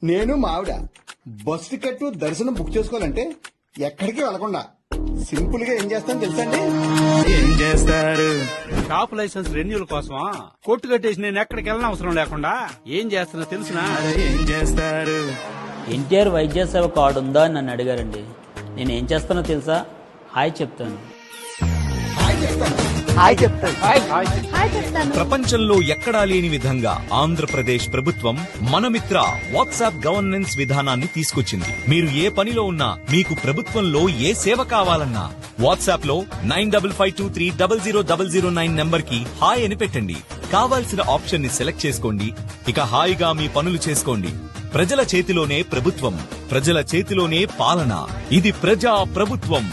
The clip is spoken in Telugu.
నేను మా ఆవిడ బస్ టికెట్ దర్శనం బుక్ చేసుకోవాలంటే ఎక్కడికి వెళ్లకుండా సింపుల్ గా ఏం చేస్తాను తెలుసా అండి? ఏం చేస్తారు? షాప్ లైసెన్స్ రెన్యూల్ కోసమా? కొట్టు కట్టేసి నేను ఎక్కడికి వెళ్ళిన అవసరం లేకుండా ఏం చేస్తున్నా తెలుసునా? ఏం చేస్తారు? ఎన్టీఆర్ వైద్య సేవ కార్డు ఉందా అని నన్ను అడిగారండి. నేను ఏం చేస్తానో తెలుసా? హాయ్ చెప్తాను. ప్రపంచంలో ఎక్కడా లేని విధంగా ఆంధ్రప్రదేశ్ ప్రభుత్వం మనమిత్ర వాట్సాప్ గవర్నెన్స్ విధానాన్ని తీసుకొచ్చింది. మీరు ఏ పనిలో ఉన్నా మీకు ప్రభుత్వంలో ఏ సేవ కావాలన్నా వాట్సాప్ లో 9552300009 నెంబర్ కి హాయ్ అని పెట్టండి. కావాల్సిన ఆప్షన్ ని సెలెక్ట్ చేసుకోండి. ఇక హాయిగా మీ పనులు చేసుకోండి. ప్రజల చేతిలోనే ప్రభుత్వం, ప్రజల చేతిలోనే పాలన. ఇది ప్రజా ప్రభుత్వం.